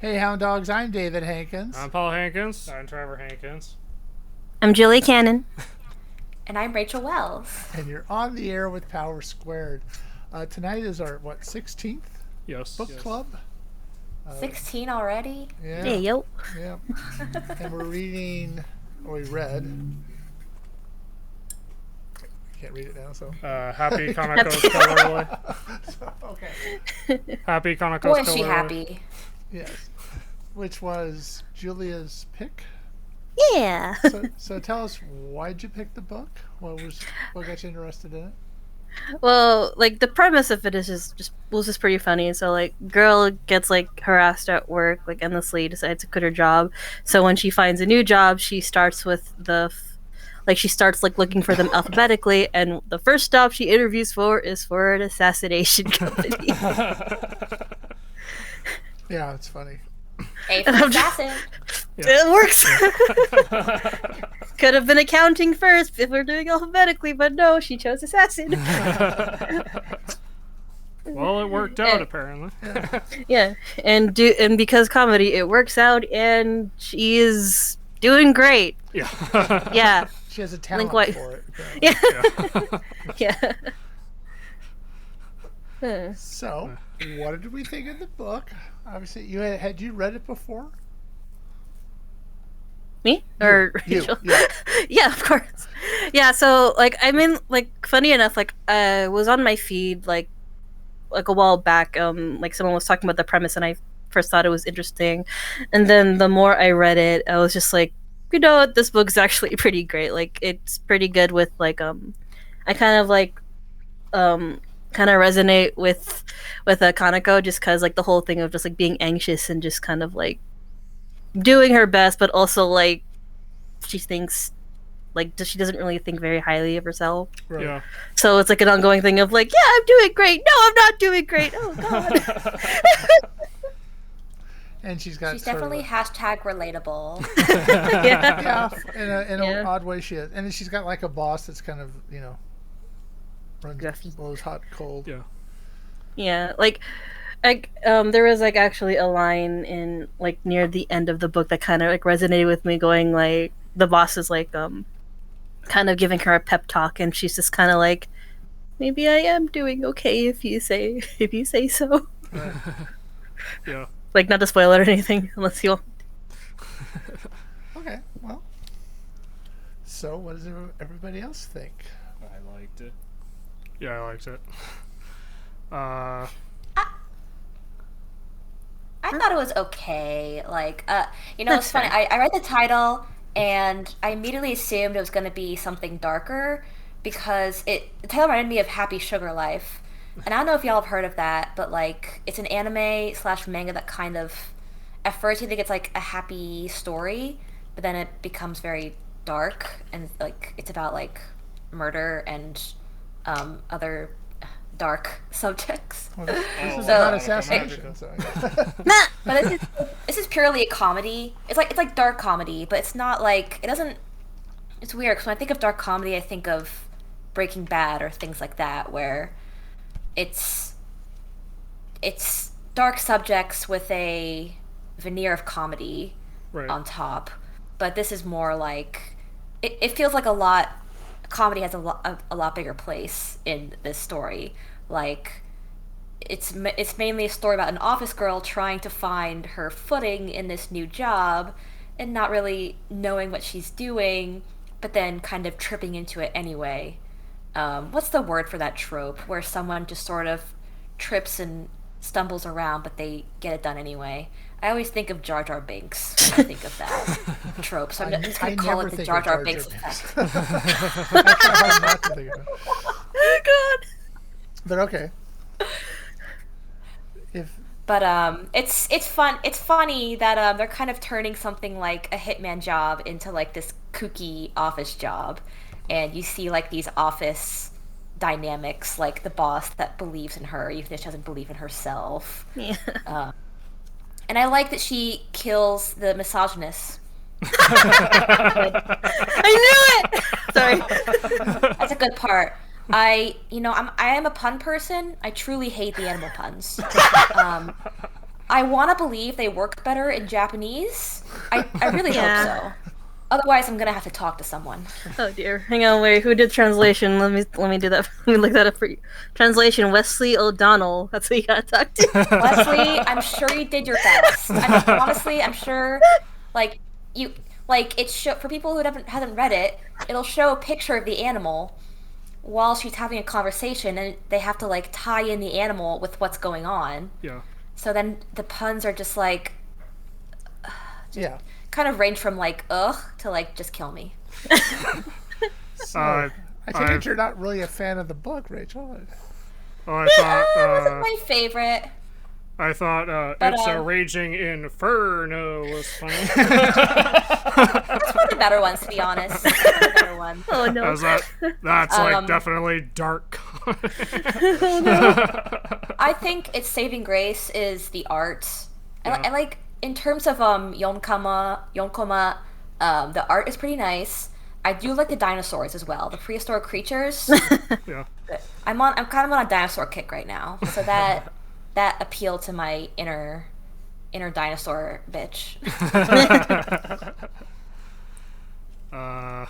Hey, Hound Dogs, I'm David Hankins. I'm Paul Hankins. I'm Trevor Hankins. I'm Julie Cannon. And I'm Rachel Wells. And you're on the air with Power Squared. Tonight is our, 16th book club? 16 already? Yeah. Hey, yo. Yeah. And we're reading, we read. I can't read it now, so. Happy Kanako's Colorway. Okay. Happy Kanako's Boy, Colorway. is she happy. Yes. Which was Julia's pick. Yeah. So tell us, why'd you pick the book? What got you interested in it? Well, like, the premise of it is just pretty funny. So, like, girl gets, like, harassed at work, like, endlessly, decides to quit her job. So when she finds a new job, she starts with looking for them alphabetically, and the first stop she interviews for is for an assassination company. Yeah, it's funny. A for assassin. It works. Could have been accounting first if we're doing alphabetically, but no, she chose assassin. Well, it worked out apparently. Yeah, and because comedy, it works out, and she is doing great. Yeah. Yeah. She has a talent for it. Yeah. Yeah. So, what did we think of the book? Obviously, had you read it before? Me or you? Rachel? Yeah, of course. Yeah. So, like, I mean, like, funny enough, like, was on my feed like a while back. Like, someone was talking about the premise, and I first thought it was interesting, and then the more I read it, I was just like, you know what, this book's actually pretty great. Like, it's pretty good with like I kind of like kind of resonate with Kanako, just because like the whole thing of just like being anxious and just kind of like doing her best, but also like she thinks like she doesn't really think very highly of herself. Right. Yeah. So it's like an ongoing thing of like, yeah, I'm doing great. No, I'm not doing great. Oh god. And she's definitely hashtag relatable. Yeah. Yeah, in an odd way she is. And then she's got like a boss that's kind of, blows hot, cold. Yeah. Yeah, like, there was like actually a line in like near the end of the book that kind of like resonated with me, going like the boss is like kind of giving her a pep talk, and she's just kind of like, maybe I am doing okay if you say so. Right. Yeah. Like, not to spoil it or anything, unless you want. Okay, well. So, what does everybody else think? I liked it. Yeah, I liked it. I thought it was okay. Like, it's funny. I read the title, and I immediately assumed it was going to be something darker, because the title reminded me of Happy Sugar Life. And I don't know if y'all have heard of that, but like, it's an anime / manga that kind of, at first you think it's like a happy story, but then it becomes very dark, and like it's about like murder and other dark subjects. Well, this is about assassination. But this is purely a comedy. It's like dark comedy, but it's not like, it doesn't. It's weird, because when I think of dark comedy, I think of Breaking Bad or things like that, where it's dark subjects with a veneer of comedy on top. But this is more like, it feels like comedy has a lot bigger place in this story. Like, it's mainly a story about an office girl trying to find her footing in this new job and not really knowing what she's doing, but then kind of tripping into it anyway. What's the word for that trope where someone just sort of trips and stumbles around, but they get it done anyway? I always think of Jar Jar Binks when I think of that trope. So I'm just going to call it the Jar Jar Binks effect. That's hard not to think of it. Oh god. But okay. But it's fun. It's funny that they're kind of turning something like a hitman job into like this kooky office job, and you see like these office dynamics, like the boss that believes in her even if she doesn't believe in herself. Yeah. And I like that she kills the misogynist. I knew it. Sorry. That's a good part. I am a pun person. I truly hate the animal puns. I want to believe they work better in Japanese. I really hope so. Otherwise, I'm gonna have to talk to someone. Oh dear. Hang on, wait. Who did translation? Let me do that. Let me look that up for you. Translation: Wesley O'Donnell. That's who you gotta talk to. Wesley, I'm sure you did your best. Honestly, I'm sure. Like it for people who haven't read it, it'll show a picture of the animal while she's having a conversation, and they have to like tie in the animal with what's going on. Yeah. So then the puns are just like. Kind of range from like ugh to like just kill me. I think you're not really a fan of the book, Rachel. I thought it wasn't my favorite. I thought It's a Raging Inferno was funny. That's one of the better ones, to be honest. One of the better ones. Oh no. That's like definitely dark. Oh no. I think its saving grace is the art. I like. In terms of yonkoma, the art is pretty nice. I do like the dinosaurs as well, the prehistoric creatures. Yeah. I'm kind of on a dinosaur kick right now, so that appealed to my inner dinosaur bitch. I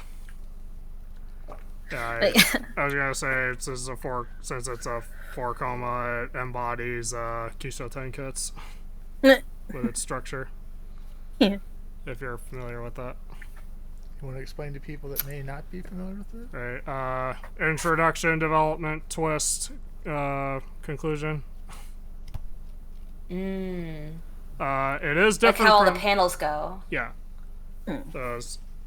was gonna say since it's a 4 comma, it embodies Kisho Tenketsu. With its structure. Yeah. If you're familiar with that. You want to explain to people that may not be familiar with it? Right. Introduction, development, twist, conclusion. It is different. Like how all the panels go. Yeah.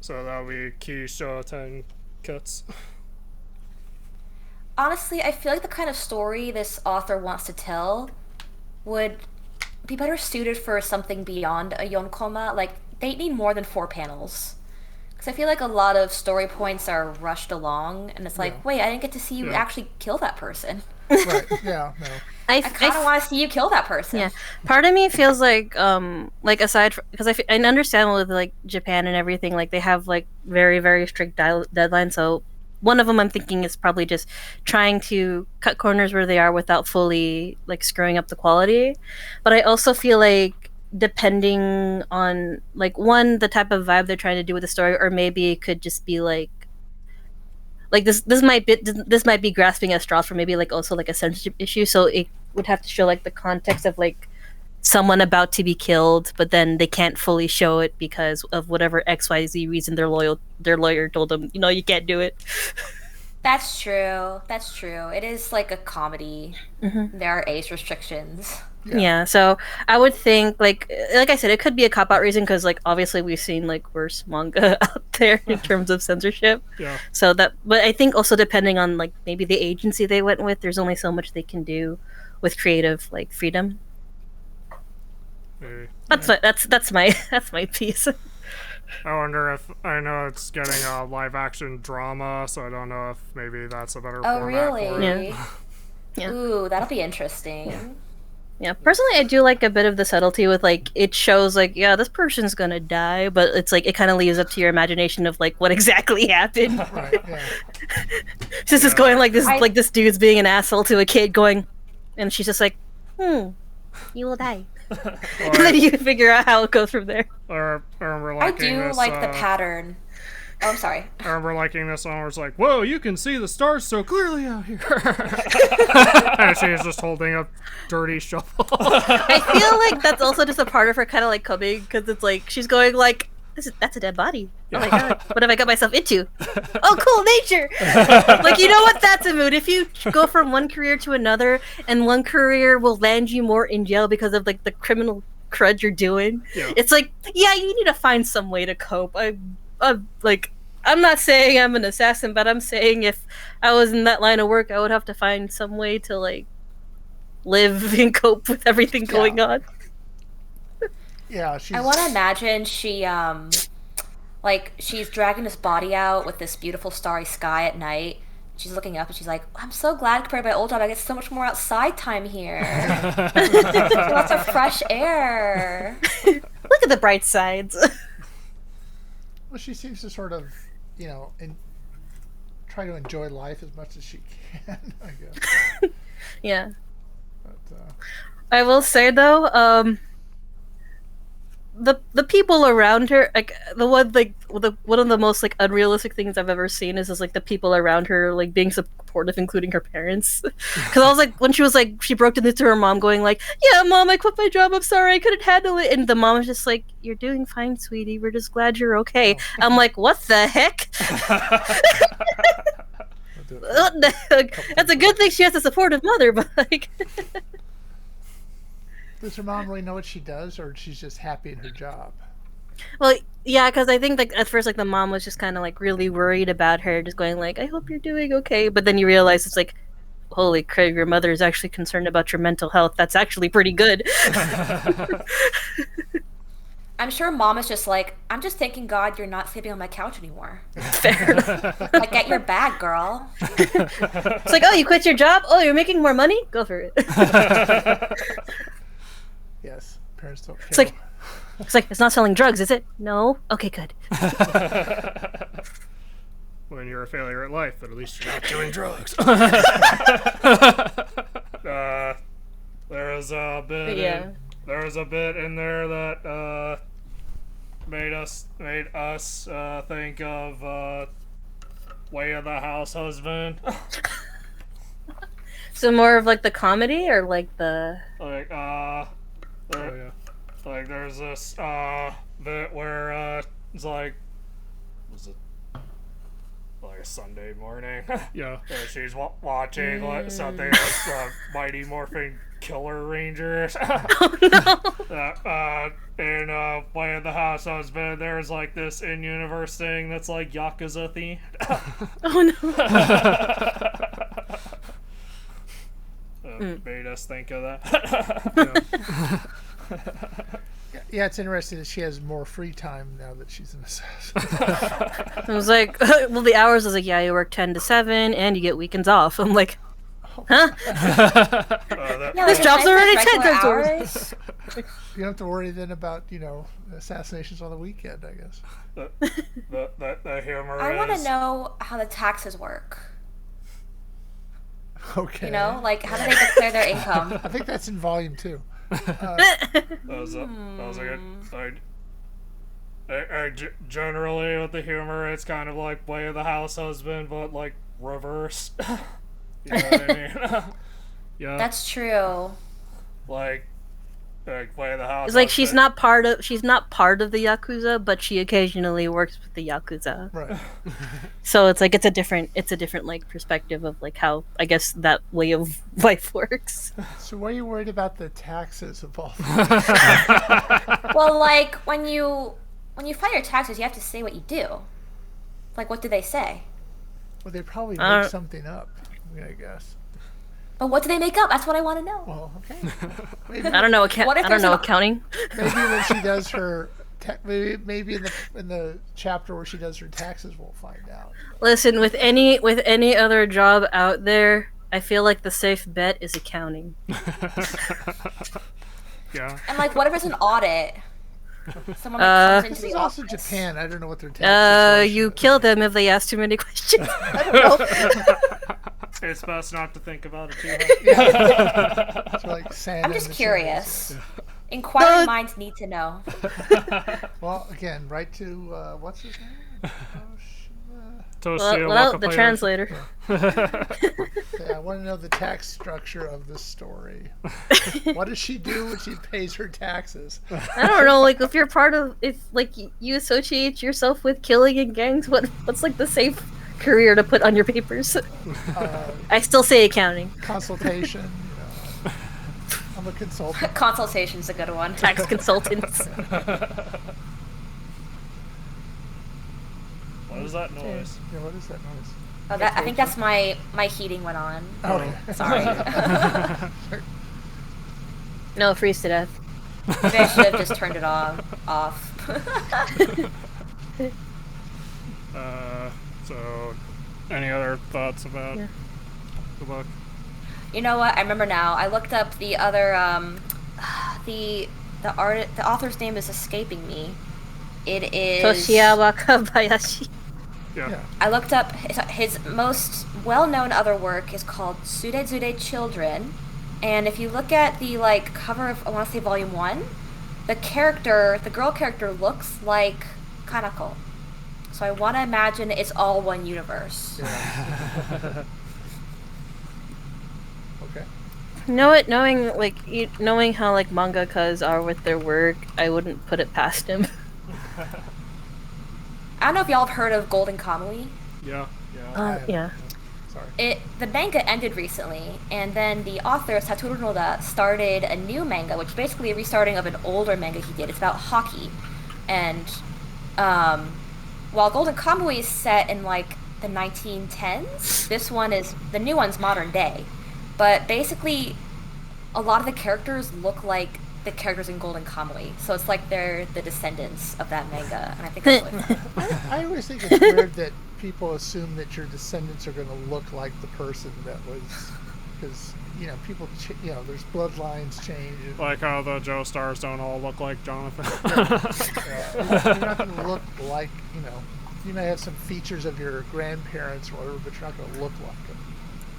So that'll be Kisho Tenketsu. Honestly, I feel like the kind of story this author wants to tell would be better suited for something beyond a yonkoma. Like, they need more than 4 panels. Because I feel like a lot of story points are rushed along, and it's like, wait, I didn't get to see you actually kill that person. Right, yeah, no. I kind of want to see you kill that person. Yeah. Part of me feels like aside from... Because I understand with, like, Japan and everything, like, they have, like, very, very strict deadlines, so... One of them I'm thinking is probably just trying to cut corners where they are without fully like screwing up the quality. But I also feel like depending on like one, the type of vibe they're trying to do with the story, or maybe it could just be like this might be grasping at straws for maybe like also like a censorship issue. So it would have to show like the context of like someone about to be killed, but then they can't fully show it because of whatever XYZ reason their lawyer told them, you can't do it. That's true. It is like a comedy. Mm-hmm. There are age restrictions. Yeah, so I would think like I said, it could be a cop-out reason because like obviously we've seen like worse manga out there in terms of censorship. Yeah. So but I think also depending on like maybe the agency they went with, there's only so much they can do with creative like freedom. That's my piece. I wonder if I know it's getting a live action drama, so I don't know if maybe that's a better format. Really? For it. Yeah. Ooh, that'll be interesting. Yeah, personally, I do like a bit of the subtlety with like it shows like this person's gonna die, but it's like it kind of leaves up to your imagination of like what exactly happened. Right. Yeah. Just going like this, like this dude's being an asshole to a kid, going, and she's just like, you will die. And then you figure out how it goes from there. I remember I do like the pattern. Oh, I'm sorry. I remember liking this one where it's like, whoa, you can see the stars so clearly out here. And she's just holding a dirty shovel. I feel like that's also just a part of her kind of like coming, because it's like, she's going like, that's a dead body. Oh my god, what have I got myself into? Oh, cool, nature! Like, you know what, that's a mood. If you go from one career to another, and one career will land you more in jail because of like the criminal crud you're doing, it's like, yeah, you need to find some way to cope. I'm not saying I'm an assassin, but I'm saying if I was in that line of work, I would have to find some way to like live and cope with everything going on. Yeah, I want to imagine she's dragging this body out with this beautiful starry sky at night. She's looking up and she's like, I'm so glad compared to my old job, I get so much more outside time here. Lots of fresh air. Look at the bright sides. Well, she seems to sort of, try to enjoy life as much as she can, I guess. Yeah. But, I will say though, the people around her, like one of the most like unrealistic things I've ever seen is like the people around her like being supportive, including her parents. Because I was like, when she was like, she broke into her mom, going like, "Yeah, mom, I quit my job. I'm sorry, I couldn't handle it." And the mom was just like, "You're doing fine, sweetie. We're just glad you're okay." Oh. I'm like, what the heck? That's a good thing she has a supportive mother, but like. Does her mom really know what she does, or she's just happy in her job? Well, yeah, because I think like at first like the mom was just kind of like really worried about her, just going like, "I hope you're doing okay," but then you realize it's like, holy crap, your mother is actually concerned about your mental health. That's actually pretty good. I'm sure mom is just like, I'm just thanking God you're not sleeping on my couch anymore. Fair. Like, get your bag, girl. It's like, oh, you quit your job? Oh, you're making more money? Go for it. Yes, parents don't care. It's like, it's not selling drugs, is it? No? Okay, good. When you're a failure at life, but at least you're not doing drugs. There was a bit in there that made us think of Way of the House Husband. So more of like the comedy or like the like there's this bit where it's like, was it like a Sunday morning? Yeah. She's watching like something like Mighty Morphin Killer Rangers. Oh no. In Way of the House Husband, there's like this in-universe thing that's like Yakuza themed. Oh no. Made us think of that. Yeah, it's interesting that she has more free time now that she's an assassin. I was like, well, the hours was like, yeah, you work 10 to 7 and you get weekends off. I'm like, huh? This job's already 10 hours. You don't have to worry then about, assassinations on the weekend, I guess. The humor I want to know how the taxes work. Okay. Like, how do they declare their income? I think that's in volume 2. Generally with the humor, it's kind of like Way of the House Husband, but like reverse. You know what I mean? Yeah. That's true. Like Way of the House. It's like she's not part of the Yakuza, but she occasionally works with the Yakuza. Right. So it's like it's a different like perspective of like how I guess that way of life works. So why are you worried about the taxes of all? Well, like when you file your taxes, you have to say what you do. Like, what do they say? Well, they probably make something up, I guess. But what do they make up? That's what I want to know. Well, okay. Maybe, I don't know. Accounting. Maybe when she does her, maybe in the chapter where she does her taxes, we'll find out. Listen, with any other job out there, I feel like the safe bet is accounting. Yeah. And like, what if it's an audit? Someone comes into the also office. Japan. I don't know what their taxes. You kill them if they ask too many questions. I don't know. It's best not to think about it too hard. It's like sand. I'm just curious. Inquiring minds need to know. Well, again, right to what's his name? Toshiya, well, the translator. Yeah, I want to know the tax structure of this story. What does she do when she pays her taxes? I don't know. Like, if you're if you associate yourself with killing and gangs, what's like the safe career to put on your papers? I still say accounting. Consultation. I'm a consultant. Consultation's a good one. Tax consultants. What is that noise? Yeah, what is that noise? Oh, I think that's my heating went on. Oh, okay. Sorry. No, freeze to death. Maybe I should have just turned it off. So, any other thoughts about the book? You know what? I remember now. I looked up the other the author's name is escaping me. It is Toshiya Wakabayashi. Yeah. I looked up his most well-known other work is called Surezure Children, And if you look at the like cover of, I want to say Volume 1, the girl character looks like Kanako. So I want to imagine it's all one universe. Yeah. Okay. Knowing how like mangakas are with their work, I wouldn't put it past him. I don't know if y'all have heard of Golden Kamuy. Yeah. Yeah. Sorry. The manga ended recently, and then the author Satoru Noda started a new manga, which is basically a restarting of an older manga he did. It's about hockey, and while Golden Kamuy is set in like the 1910s, the new one's modern day. But basically, a lot of the characters look like the characters in Golden Kamuy, so it's like they're the descendants of that manga, and I think that's really fun. I always think it's weird that people assume that your descendants are going to look like the person that was, because people, there's bloodlines change. Like how the Joestars don't all look like Jonathan. You're not going to look like, you may have some features of your grandparents or whatever, but you're not going to look like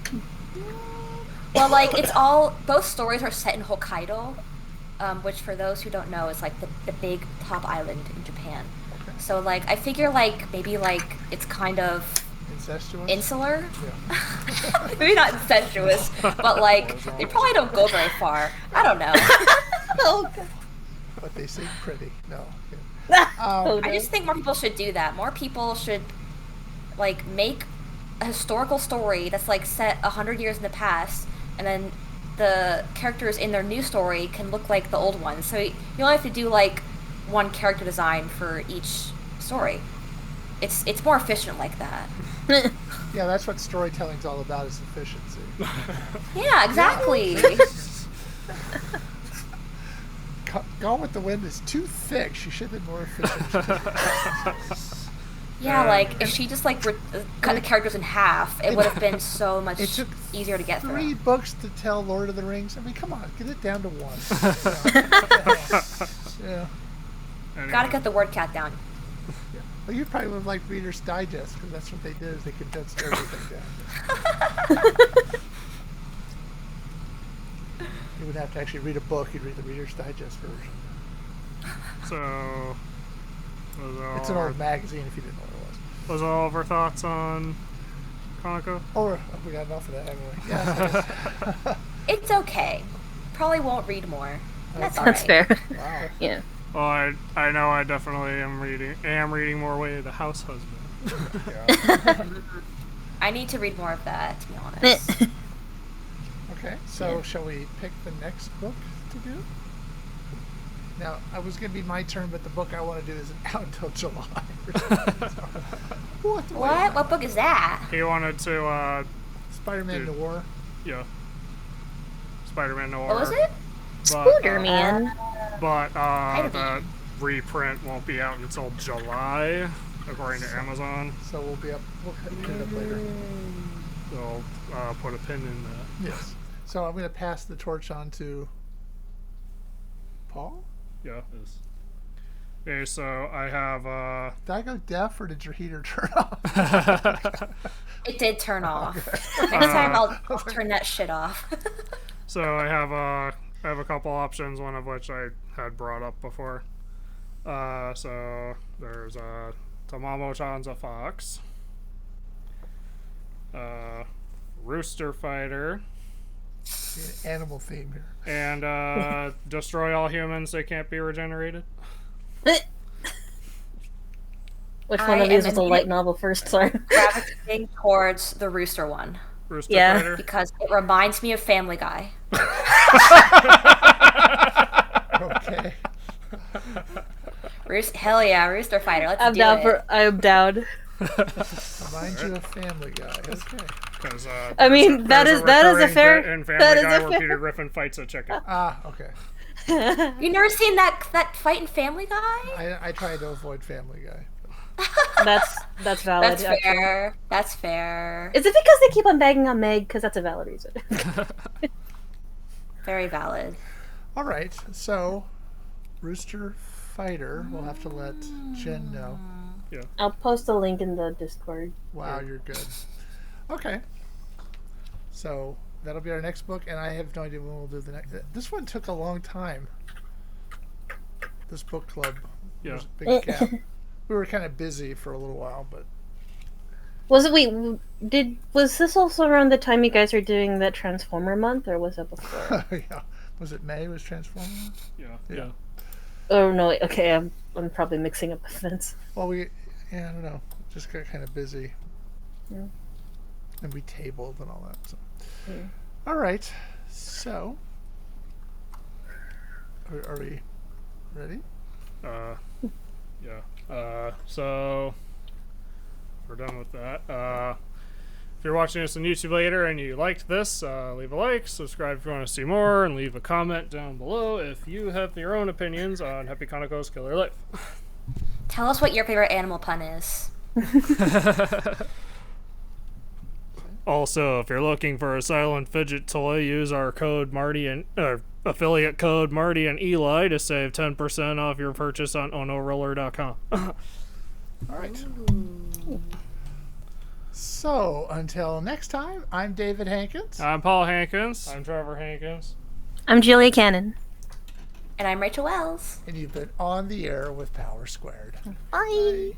them. Well, like both stories are set in Hokkaido, which for those who don't know is like the big top island in Japan. Okay. So like I figure like maybe like it's kind of incestuous, insular. Yeah. Maybe not incestuous, but like they probably don't go very far. I don't know. Oh, God. But they seem pretty. No. I just think more people should do that. More people should like make a historical story that's like set 100 years in the past, and then the characters in their new story can look like the old ones. So you only have to do like one character design for each story. It's more efficient like that. Yeah, that's what storytelling's all about, is efficiency. Yeah, exactly. Gone with the Wind is too thick. She should have been more efficient. Yeah, like if she just like cut the characters in half, it would have been so much easier to get through. 3 books to tell Lord of the Rings. I mean, come on, get it down to 1. Yeah. Anyway. Gotta cut the word count down. Yeah. Well, you probably would have liked Reader's Digest, because that's what they did, is they condensed everything down. You would have to actually read a book. You'd read the Reader's Digest version. So, it's an old magazine, if you didn't know what it was. Was all of our thoughts on Kanako? Oh, we got enough of that, haven't we? Yeah. It's okay. Probably won't read more. That's all That's right. fair. Wow. Yeah. Well, I know I definitely am reading more Way of the House Husband. I need to read more of that, to be honest. Okay, so shall we pick the next book to do? Now, it was going to be my turn, but the book I want to do isn't out until July. What? What book is that? He wanted to, Spider-Man Noir. Yeah. Spider-Man Noir. What was it? Spider-Man. But the reprint won't be out until July, according to Amazon. So we'll put it up later. So put a pin in that. Yes. So I'm going to pass the torch on to Paul. Yeah. Okay, so I have Did I go deaf, or did your heater turn off? It did turn off. Next time I'll turn that shit off. So I have a couple options, one of which I had brought up before. So there's Tamamo-chan's a Fox, Rooster Fighter, Animal theme here. and Destroy All Humans, They Can't Be Regenerated. Which one of these was a light novel first? Sorry. Gravitating towards the Rooster one. Rooster Yeah. Fighter. Because it reminds me of Family Guy. Okay. Hell yeah, Rooster Fighter. Let's I'm do down it. I'm down. Reminds you of Family Guy. Okay. Because I mean, that is a fair. In Family That is Guy a where fair. Peter Griffin fights a chicken. Okay. You never seen that fight in Family Guy? I try to avoid Family Guy. That's valid. That's actually. fair. That's fair. Is it because they keep on bagging on Meg? Because that's a valid reason. Very valid. All right. So, Rooster Fighter. We'll have to let Jen know. I'll post a link in the Discord. Wow, you're good. Okay. So, that'll be our next book, and I have no idea when we'll do the next. This one took a long time. This book club. Yeah. Was a big gap. We were kind of busy for a little while, but. Was this also around the time you guys are doing that Transformer month, or was it before? Yeah. Was it May? Was Transformer? Yeah. Oh no, okay, I'm probably mixing up events. Well, I don't know. Just got kind of busy. Yeah. And we tabled and all that. So. Yeah. All right. So, are we ready? Yeah. So we're done with that. If you're watching this on YouTube later and you liked this, leave a like, subscribe if you want to see more, and leave a comment down below if you have your own opinions on Happy Kanako's Killer Life. Tell us what your favorite animal pun is. Also, if you're looking for a silent fidget toy, use our code Marty and affiliate code Marty and Eli to save 10% off your purchase on onoroller.com. All right. So, until next time, I'm David Hankins. I'm Paul Hankins. I'm Trevor Hankins. I'm Julia Cannon. And I'm Rachel Wells. And you've been on the air with Power Squared. Bye.